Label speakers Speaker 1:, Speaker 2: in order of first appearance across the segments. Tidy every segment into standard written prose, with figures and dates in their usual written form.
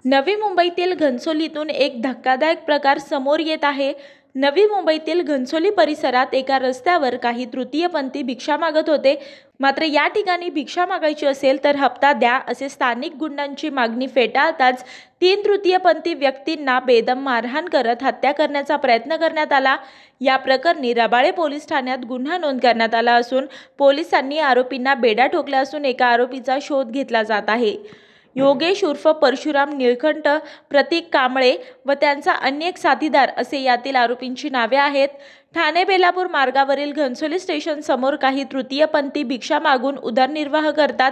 Speaker 1: नवी मुंबईतील घनसोलीतून एक धक्कादायक प्रकार समोर येत आहे। नवी मुंबईतील घनसोली परिसरात एका रस्त्यावर काही तृतीयपंथी भिक्षा मागत होते। मात्र या ठिकाणी भिक्षा मागायची असेल तर हप्ता द्या असे स्थानिक गुंडांची मागणी फेटाळताच 3 तृतीयपंथी व्यक्तींना बेदम मारहाण करत हत्या करण्याचा प्रयत्न करण्यात आला। या प्रकरणी रबाळे पोलीस ठाण्यात गुन्हा नोंद करण्यात आला असून पोलिसांनी आरोपींना बेड्या ठोकल्या असून एका आरोपीचा शोध घेतला जात आहे। योगेश उर्फ परशुराम निळकंठ, प्रतीक कांबळे व त्यांचा अन्य एक साथीदार असे यातील आरोपींची नावे आहेत। ठाणे बेलापूर मार्गावरील घनसोली स्टेशन समोर काही तृतीयपंथी भिक्षा मागून उदरनिर्वाह करतात।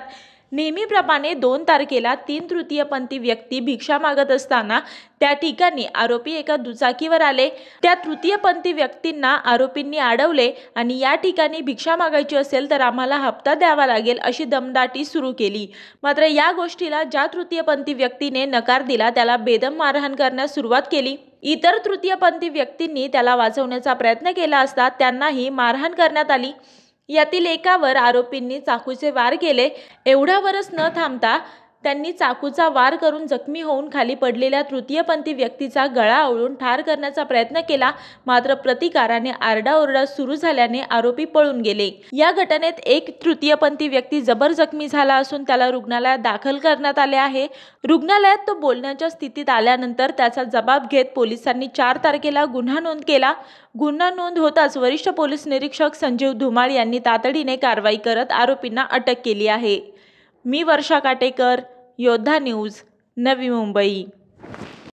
Speaker 1: नेहमीप्रमाणे 2 तारखेला 3 तृतीयपंथी व्यक्ती भिक्षा मागत असताना त्या ठिकाणी आरोपी एका दुचाकीवर आले। त्या तृतीयपंथी व्यक्तींना आरोपींनी अडवले आणि या ठिकाणी भिक्षा मागायची असेल तर आम्हाला हप्ता द्यावा लागेल अशी दमदाटी सुरू केली। मात्र या गोष्टीला ज्या तृतीयपंथी व्यक्तीने नकार दिला त्याला बेदम मारहाण करण्यास सुरुवात केली। इतर तृतीयपंथी व्यक्तींनी त्याला वाचवण्याचा प्रयत्न केला असता त्यांनाही मारहाण करण्यात आली। यातील एकावर आरोपींनी चाकूचे वार केले। एवढ्यावरच न थांबता त्यांनी चाकूचा वार करून जखमी होऊन खाली पडलेल्या तृतीयपंथी व्यक्तीचा गळा आवळून ठार करण्याचा प्रयत्न केला। मात्र प्रतिकाराने आरडाओरडा सुरू झाल्याने आरोपी पळून गेले। या घटनेत एक तृतीयपंथी व्यक्ती जबर जखमी झाला असून त्याला रुग्णालयात दाखल करण्यात आले आहे। रुग्णालयात तो बोलण्याच्या स्थितीत आल्यानंतर त्याचा जबाब घेत पोलिसांनी 4 तारखेला गुन्हा नोंद केला। गुन्हा नोंद होताच वरिष्ठ पोलीस निरीक्षक संजीव धुमाळ यांनी तातडीने कारवाई करत आरोपींना अटक केली आहे। मी वर्षा काटेकर, योद्धा न्यूज, नवी मुंबई।